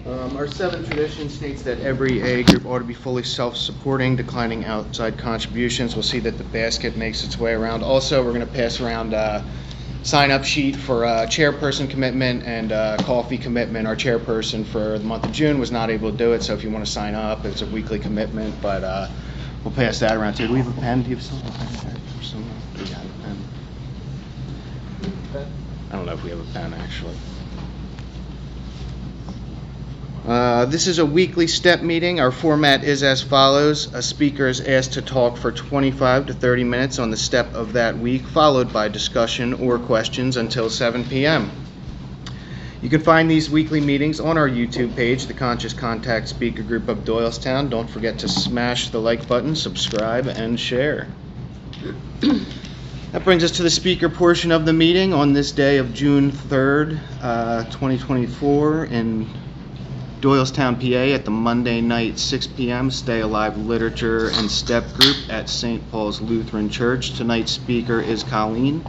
Our seventh tradition states that every A group ought to be fully self-supporting, declining outside contributions. We'll see that the basket makes its way around. Also, we're going to pass around a sign-up sheet for chairperson commitment and coffee commitment. Our chairperson for the month of June was not able to do it, so if you want to sign up, it's a weekly commitment, but we'll pass that around too. Do we have a pen? Do you have still a pen? We got a pen. I don't know if we have a pen, actually. This is a weekly step meeting. Our format is as follows. A speaker is asked to talk for 25 to 30 minutes on the step of that week, followed by discussion or questions until 7 p.m. You can find these weekly meetings on our YouTube page, the Conscious Contact Speaker Group of Doylestown. Don't forget to smash the like button, subscribe, and share. That brings us to the speaker portion of the meeting on this day of June 3rd, 2024 in Doylestown, PA, at the Monday night 6 p.m. Stay Alive Literature and Step Group at St. Paul's Lutheran Church. Tonight's speaker is Colleen,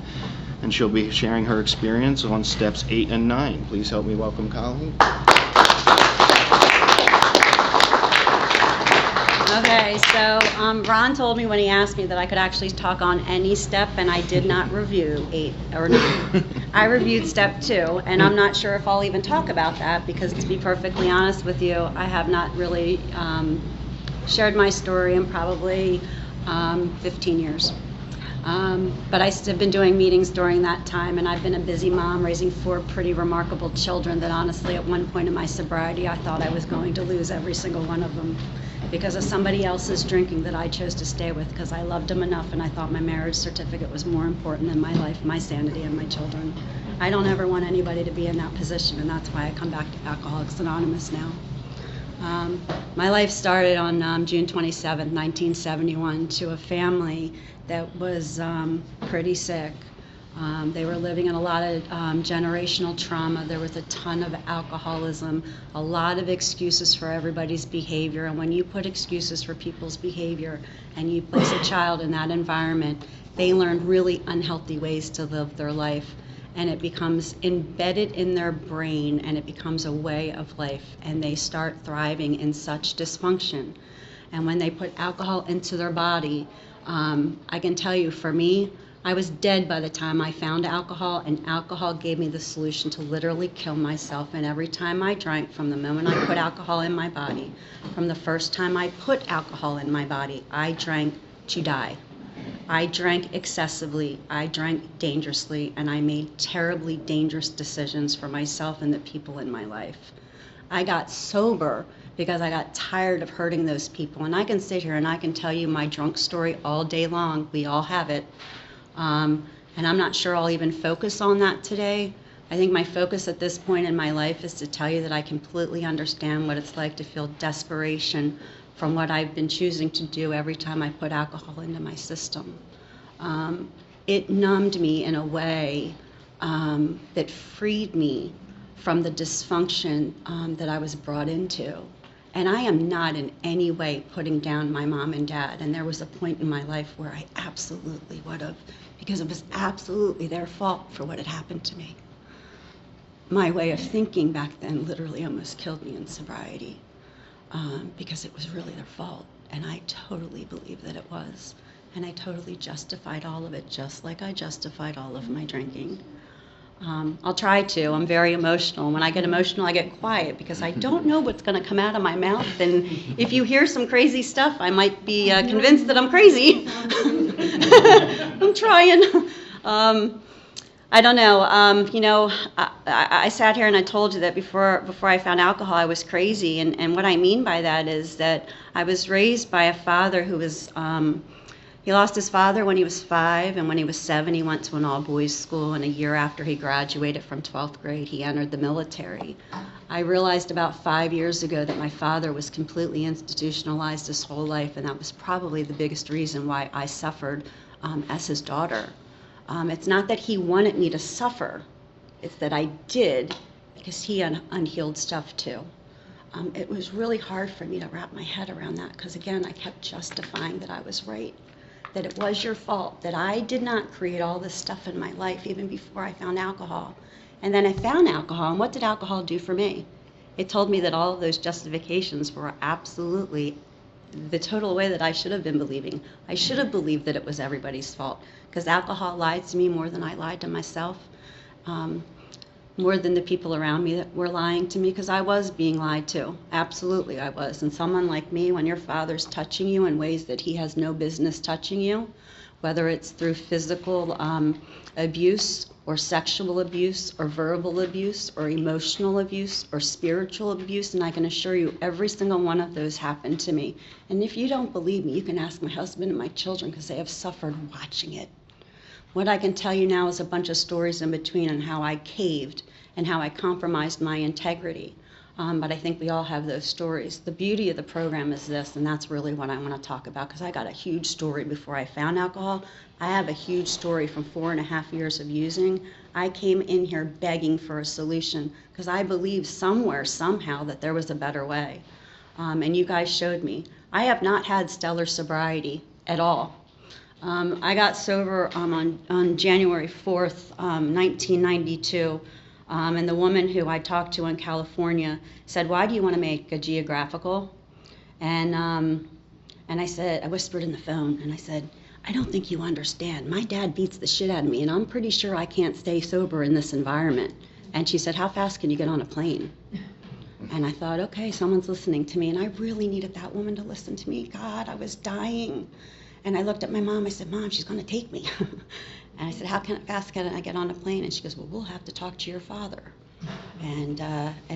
and she'll be sharing her experience on steps 8 and 9. Please help me welcome Colleen. Okay, so Ron told me when he asked me that I could actually talk on any step, and I did not review 8 or 9. I reviewed step 2, and I'm not sure if I'll even talk about that because, to be perfectly honest with you, I have not really shared my story in probably 15 years. But I've been doing meetings during that time, and I've been a busy mom raising 4 pretty remarkable children that honestly at one point in my sobriety I thought I was going to lose every single one of them because of somebody else's drinking that I chose to stay with because I loved them enough and I thought my marriage certificate was more important than my life, my sanity, and my children. I don't ever want anybody to be in that position, and that's why I come back to Alcoholics Anonymous now. My life started on June 27th, 1971, to a family that was pretty sick. They were living in a lot of generational trauma. There was a ton of alcoholism, a lot of excuses for everybody's behavior. And when you put excuses for people's behavior and you place a child in that environment, they learn really unhealthy ways to live their life. And it becomes embedded in their brain, and it becomes a way of life. And they start thriving in such dysfunction. And when they put alcohol into their body, I can tell you, for me, I was dead by the time I found alcohol, and alcohol gave me the solution to literally kill myself. And every time I drank, from the moment I put alcohol in my body, from the first time I put alcohol in my body, I drank to die. I drank excessively, I drank dangerously, and I made terribly dangerous decisions for myself and the people in my life. I got sober because I got tired of hurting those people. And I can sit here and I can tell you my drunk story all day long. We all have it. And I'm not sure I'll even focus on that today. I think my focus at this point in my life is to tell you that I completely understand what it's like to feel desperation from what I've been choosing to do every time I put alcohol into my system. It numbed me in a way that freed me from the dysfunction that I was brought into. And I am not in any way putting down my mom and dad. And there was a point in my life where I absolutely would have, because it was absolutely their fault for what had happened to me. My way of thinking back then literally almost killed me in sobriety because it was really their fault. And I totally believe that it was. And I totally justified all of it, just like I justified all of my drinking. I'll try to. I'm very emotional. When I get emotional, I get quiet because I don't know what's going to come out of my mouth. And if you hear some crazy stuff, I might be convinced that I'm crazy. I'm trying. I don't know. I sat here and I told you that before I found alcohol, I was crazy. And what I mean by that is that I was raised by a father who was... He lost his father when he was 5, and when he was 7, he went to an all-boys school, and a year after he graduated from 12th grade, he entered the military. I realized about 5 years ago that my father was completely institutionalized his whole life, and that was probably the biggest reason why I suffered as his daughter. It's not that he wanted me to suffer, it's that I did because he had unhealed stuff too. It was really hard for me to wrap my head around that because, again, I kept justifying that I was right. That it was your fault, that I did not create all this stuff in my life even before I found alcohol. And then I found alcohol, and what did alcohol do for me? It told me that all of those justifications were absolutely the total way that I should have been believing. I should have believed that it was everybody's fault, because alcohol lied to me more than I lied to myself, more than the people around me that were lying to me, because I was being lied to. Absolutely, I was. And someone like me, when your father's touching you in ways that he has no business touching you, whether it's through physical abuse or sexual abuse or verbal abuse or emotional abuse or spiritual abuse, and I can assure you every single one of those happened to me. And if you don't believe me, you can ask my husband and my children, because they have suffered watching it. What I can tell you now is a bunch of stories in between on how I caved and how I compromised my integrity. But I think we all have those stories. The beauty of the program is this, and that's really what I want to talk about, because I got a huge story before I found alcohol. I have a huge story from 4.5 years of using. I came in here begging for a solution, because I believed somewhere, somehow, that there was a better way. And you guys showed me. I have not had stellar sobriety at all. I got sober on January 4th, 1992. And the woman who I talked to in California said, "Why do you want to make a geographical?" And I said, I whispered in the phone, and I said, "I don't think you understand. My dad beats the shit out of me, and I'm pretty sure I can't stay sober in this environment." And she said, "How fast can you get on a plane?" And I thought, okay, someone's listening to me, and I really needed that woman to listen to me. God, I was dying. And I looked at my mom. I said, "Mom, she's going to take me." And I said, "How fast can I get on a plane?" And she goes, "Well, we'll have to talk to your father." And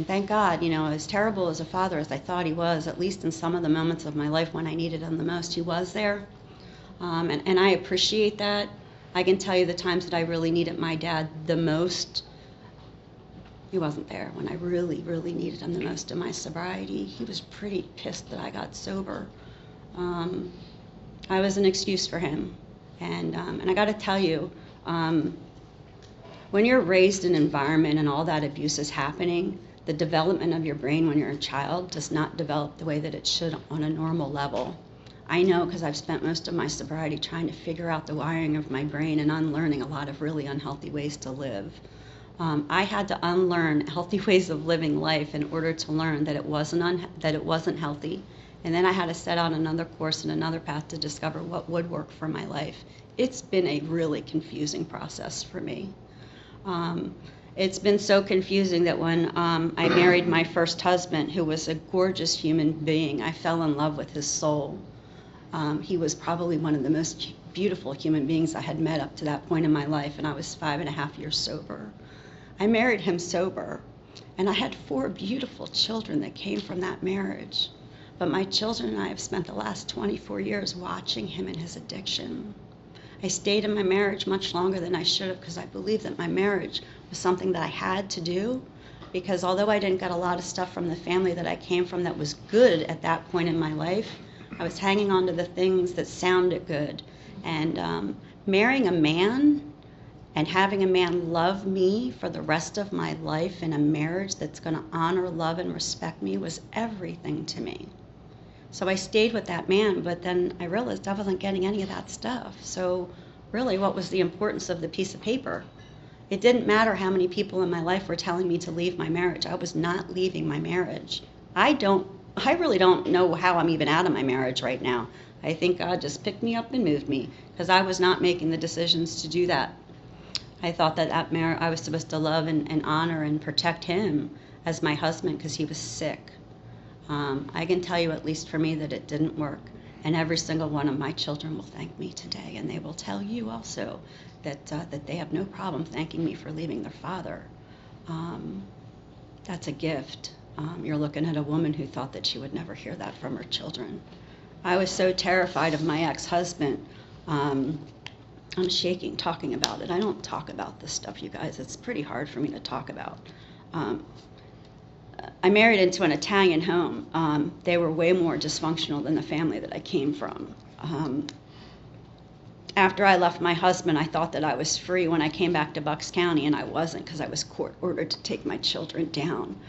thank God, as terrible as a father as I thought he was, at least in some of the moments of my life when I needed him the most, he was there. And I appreciate that. I can tell you the times that I really needed my dad the most, he wasn't there. When I really, really needed him the most in my sobriety, he was pretty pissed that I got sober. I was an excuse for him. And I got to tell you, when you're raised in an environment and all that abuse is happening, the development of your brain when you're a child does not develop the way that it should on a normal level. I know, because I've spent most of my sobriety trying to figure out the wiring of my brain and unlearning a lot of really unhealthy ways to live. I had to unlearn healthy ways of living life in order to learn that it wasn't healthy. And then I had to set out another course and another path to discover what would work for my life. It's been a really confusing process for me. It's been so confusing that when I married my first husband, who was a gorgeous human being, I fell in love with his soul. He was probably one of the most beautiful human beings I had met up to that point in my life, and I was 5.5 years sober. I married him sober, and I had 4 beautiful children that came from that marriage. But my children and I have spent the last 24 years watching him in his addiction. I stayed in my marriage much longer than I should have, because I believed that my marriage was something that I had to do, because although I didn't get a lot of stuff from the family that I came from that was good at that point in my life, I was hanging on to the things that sounded good. And marrying a man and having a man love me for the rest of my life in a marriage that's going to honor, love, and respect me was everything to me. So I stayed with that man, but then I realized I wasn't getting any of that stuff. So really, what was the importance of the piece of paper? It didn't matter how many people in my life were telling me to leave my marriage. I was not leaving my marriage. I really don't know how I'm even out of my marriage right now. I think God just picked me up and moved me, because I was not making the decisions to do that. I thought that I was supposed to love and honor and protect him as my husband, because he was sick. I can tell you, at least for me, that it didn't work. And every single one of my children will thank me today, and they will tell you also that they have no problem thanking me for leaving their father. That's a gift. You're looking at a woman who thought that she would never hear that from her children. I was so terrified of my ex-husband. I'm shaking talking about it. I don't talk about this stuff, you guys. It's pretty hard for me to talk about. I married into an Italian home. They were way more dysfunctional than the family that I came from. After I left my husband, I thought that I was free when I came back to Bucks County, and I wasn't, because I was court-ordered to take my children down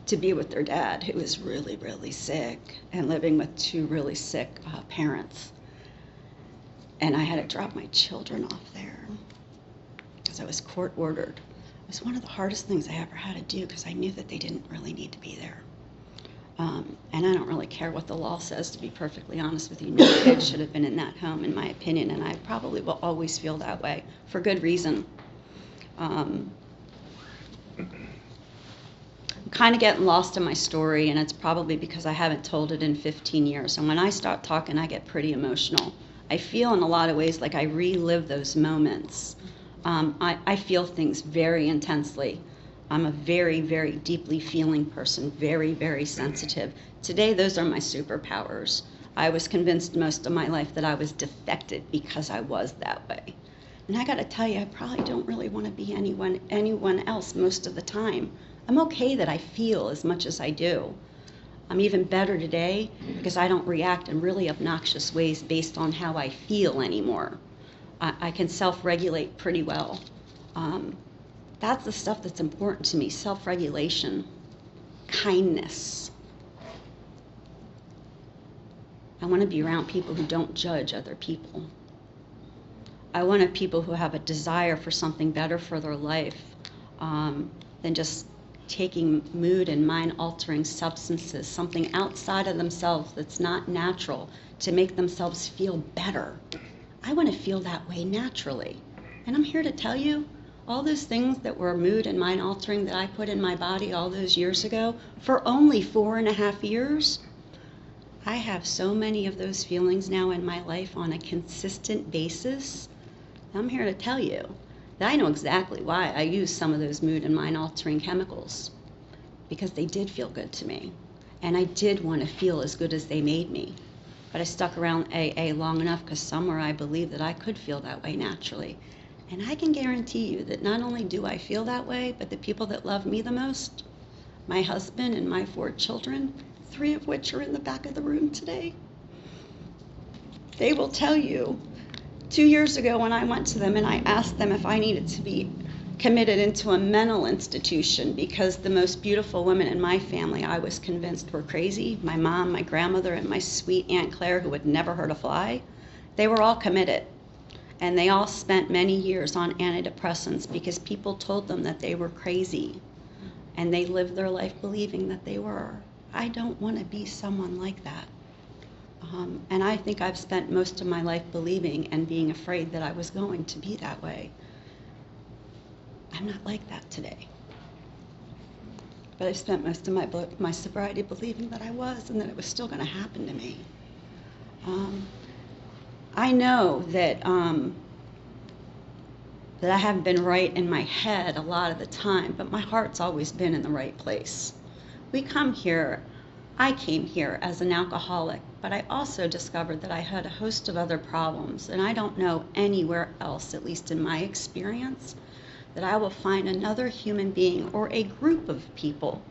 to be with their dad, who was really, really sick, and living with 2 really sick parents. And I had to drop my children off there because I was court-ordered. was one of the hardest things I ever had to do because I knew that they didn't really need to be there. And I don't really care what the law says, to be perfectly honest with you. No kid should have been in that home, in my opinion, and I probably will always feel that way, for good reason. I'm kind of getting lost in my story, and it's probably because I haven't told it in 15 years. And when I start talking, I get pretty emotional. I feel in a lot of ways like I relive those moments. I feel things very intensely. I'm a very, very deeply feeling person, very, very sensitive. Today, those are my superpowers. I was convinced most of my life that I was defected because I was that way. And I gotta tell you, I probably don't really want to be anyone else most of the time. I'm okay that I feel as much as I do. I'm even better today because I don't react in really obnoxious ways based on how I feel anymore. I can self-regulate pretty well. That's the stuff that's important to me: self-regulation, kindness. I want to be around people who don't judge other people. I want people who have a desire for something better for their life than just taking mood and mind-altering substances, something outside of themselves that's not natural, to make themselves feel better. I want to feel that way naturally. And I'm here to tell you, all those things that were mood and mind altering that I put in my body all those years ago, for only 4.5 years, I have so many of those feelings now in my life on a consistent basis. I'm here to tell you that I know exactly why I use some of those mood and mind altering chemicals, because they did feel good to me. And I did want to feel as good as they made me. But I stuck around AA long enough because somewhere I believed that I could feel that way naturally. And I can guarantee you that not only do I feel that way, but the people that love me the most, my husband and my 4 children, 3 of which are in the back of the room today, they will tell you, 2 years ago when I went to them and I asked them if I needed to be committed into a mental institution because the most beautiful women in my family I was convinced were crazy, my mom, my grandmother, and my sweet Aunt Claire, who had never hurt a fly, they were all committed. And they all spent many years on antidepressants because people told them that they were crazy. And they lived their life believing that they were. I don't want to be someone like that. And I think I've spent most of my life believing and being afraid that I was going to be that way. I'm not like that today. But I've spent most of my sobriety believing that I was, and that it was still going to happen to me. I know that that I haven't been right in my head a lot of the time, but my heart's always been in the right place. I came here as an alcoholic, but I also discovered that I had a host of other problems, and I don't know anywhere else, at least in my experience, that I will find another human being or a group of people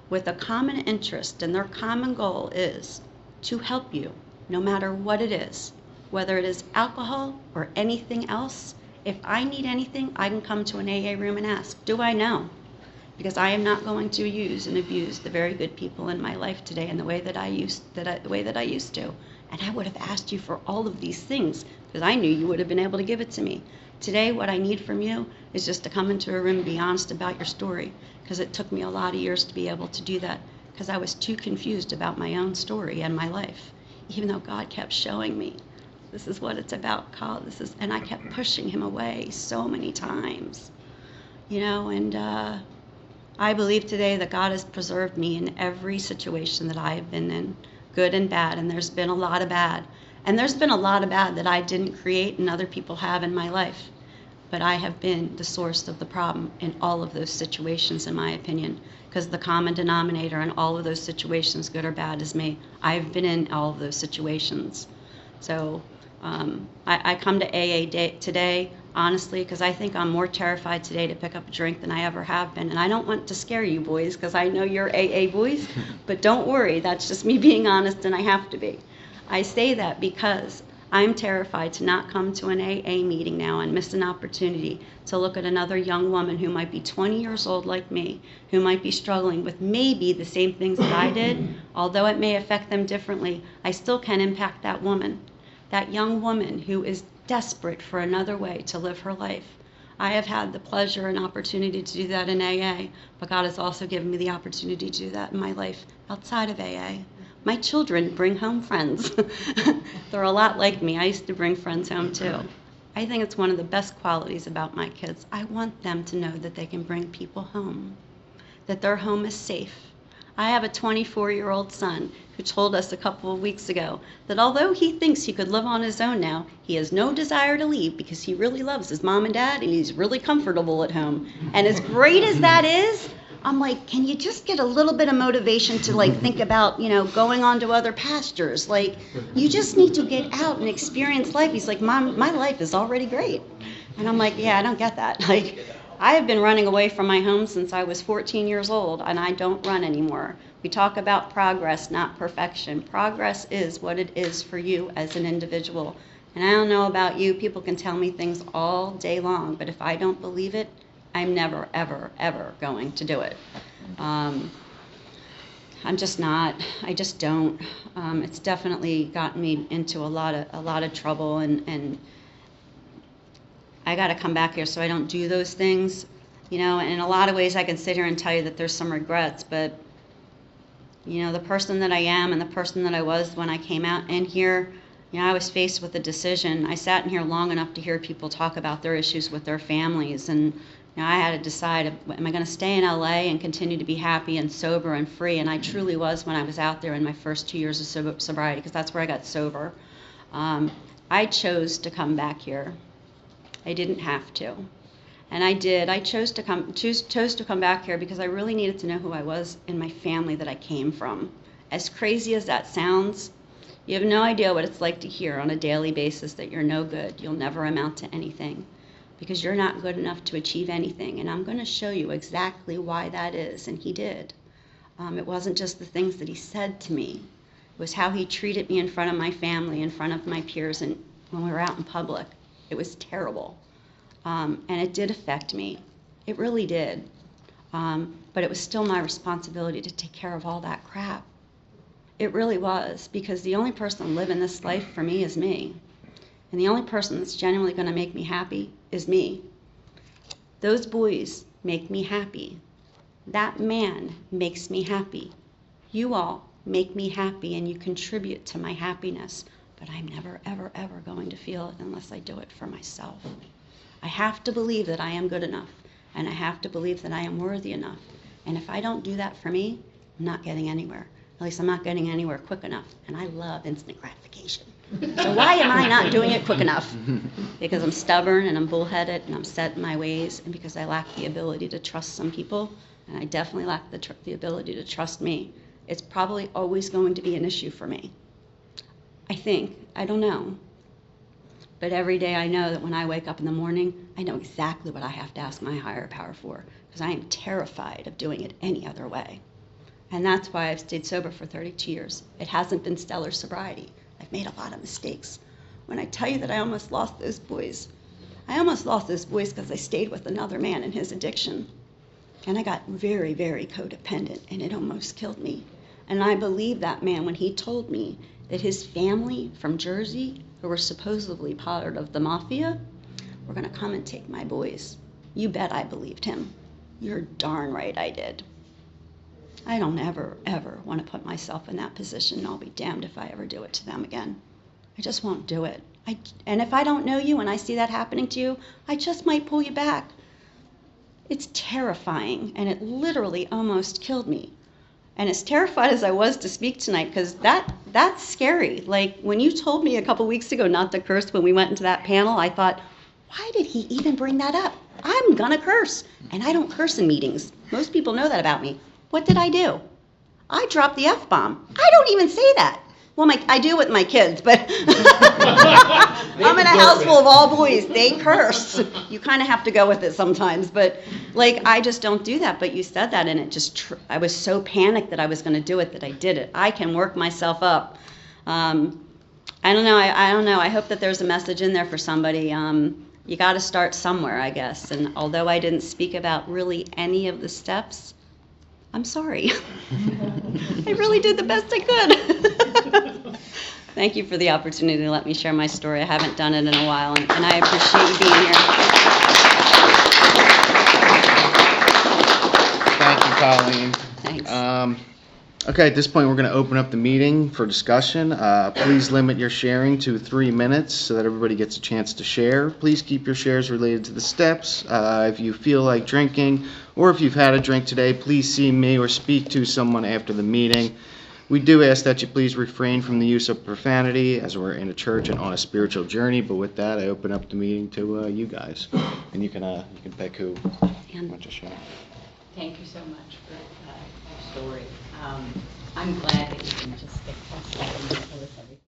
with a common interest, and their common goal is to help you, no matter what it is. Whether it is alcohol or anything else, if I need anything, I can come to an AA room and ask, do I know? Because I am not going to use and abuse the very good people in my life today in the way that I used to. And I would have asked you for all of these things because I knew you would have been able to give it to me. Today, what I need from you is just to come into a room and be honest about your story, because it took me a lot of years to be able to do that because I was too confused about my own story and my life, even though God kept showing me. This is what it's about, Kyle. And I kept pushing him away so many times, and I believe today that God has preserved me in every situation that I have been in, good and bad, and there's been a lot of bad. And there's been a lot of bad that I didn't create and other people have in my life. But I have been the source of the problem in all of those situations, in my opinion, because the common denominator in all of those situations, good or bad, is me. I've been in all of those situations. So I come to AA today, honestly, because I think I'm more terrified today to pick up a drink than I ever have been. And I don't want to scare you boys, because I know you're AA boys, but don't worry, that's just me being honest, and I have to be. I say that because I'm terrified to not come to an AA meeting now and miss an opportunity to look at another young woman who might be 20 years old like me, who might be struggling with maybe the same things that I did. Although it may affect them differently, I still can impact that woman. That young woman who is desperate for another way to live her life. I have had the pleasure and opportunity to do that in AA, but God has also given me the opportunity to do that in my life outside of AA. My children bring home friends. They're a lot like me. I used to bring friends home too. I think it's one of the best qualities about my kids. I want them to know that they can bring people home, that their home is safe. I have a 24-year-old son who told us a couple of weeks ago that although he thinks he could live on his own now, he has no desire to leave because he really loves his mom and dad and he's really comfortable at home. And as great as that is, I'm like, can you just get a little bit of motivation to think about, going on to other pastures? You just need to get out and experience life. He's like, Mom, my life is already great. And I'm like, yeah, I don't get that. I have been running away from my home since I was 14 years old, and I don't run anymore. We talk about progress, not perfection. Progress is what it is for you as an individual. And I don't know about you, people can tell me things all day long, but if I don't believe it, I'm never, ever, ever going to do it. I'm just not. I just don't. It's definitely gotten me into a lot of trouble, and I got to come back here so I don't do those things. And in a lot of ways I can sit here and tell you that there's some regrets, but the person that I am and the person that I was when I came out in here, I was faced with a decision. I sat in here long enough to hear people talk about their issues with their families, and I had to decide, am I going to stay in LA and continue to be happy and sober and free? And I truly was when I was out there in my first 2 years of sobriety, because that's where I got sober. I chose to come back here. I didn't have to. And I did. I chose to come back here because I really needed to know who I was in my family that I came from. As crazy as that sounds, you have no idea what it's like to hear on a daily basis that you're no good, you'll never amount to anything, because you're not good enough to achieve anything. And I'm going to show you exactly why that is, and he did. It wasn't just the things that he said to me. It was how he treated me in front of my family, in front of my peers, and when we were out in public. It was terrible. And it did affect me. It really did. But it was still my responsibility to take care of all that crap. It really was, because the only person living this life for me is me. And the only person that's genuinely going to make me happy is me. Those boys make me happy. That man makes me happy. You all make me happy, and you contribute to my happiness. But I'm never, ever, ever going to feel it unless I do it for myself. I have to believe that I am good enough, and I have to believe that I am worthy enough. And if I don't do that for me, I'm not getting anywhere. At least I'm not getting anywhere quick enough. And I love instant gratification. So why am I not doing it quick enough? Because I'm stubborn and I'm bullheaded and I'm set in my ways, and because I lack the ability to trust some people, and I definitely lack the ability to trust me. It's probably always going to be an issue for me. I think. I don't know. But every day I know that when I wake up in the morning, I know exactly what I have to ask my higher power for, because I am terrified of doing it any other way. And that's why I've stayed sober for 32 years. It hasn't been stellar sobriety. I've made a lot of mistakes. When I tell you that I almost lost those boys, because I stayed with another man in his addiction. And I got very, very codependent, and it almost killed me. And I believed that man when he told me that his family from Jersey, who were supposedly part of the mafia, were going to come and take my boys. You bet I believed him. You're darn right I did. I don't ever, ever want to put myself in that position, and I'll be damned if I ever do it to them again. I just won't do it. And if I don't know you and I see that happening to you, I just might pull you back. It's terrifying, and it literally almost killed me. And as terrified as I was to speak tonight, because that's scary. Like, when you told me a couple weeks ago not to curse when we went into that panel, I thought, why did he even bring that up? I'm gonna curse, and I don't curse in meetings. Most people know that about me. What did I do? I dropped the F-bomb. I don't even say that. Well, I do with my kids, but I'm in a house full of all boys. They curse. You kind of have to go with it sometimes, but I just don't do that. But you said that, and it just, I was so panicked that I was going to do it that I did it. I can work myself up. I don't know. I don't know. I hope that there's a message in there for somebody. You got to start somewhere, I guess. And although I didn't speak about really any of the steps, I'm sorry. I really did the best I could. Thank you for the opportunity to let me share my story. I haven't done it in a while, and I appreciate you being here. Colleen. Thanks. Okay, at this point, we're going to open up the meeting for discussion. Please limit your sharing to 3 minutes so that everybody gets a chance to share. Please keep your shares related to the steps. If you feel like drinking, or if you've had a drink today, please see me or speak to someone after the meeting. We do ask that you please refrain from the use of profanity, as we're in a church and on a spiritual journey. But with that, I open up the meeting to you guys, and you can pick who wants to share. Thank you so much for your story. I'm glad that you didn't just stick to us and tell us everything.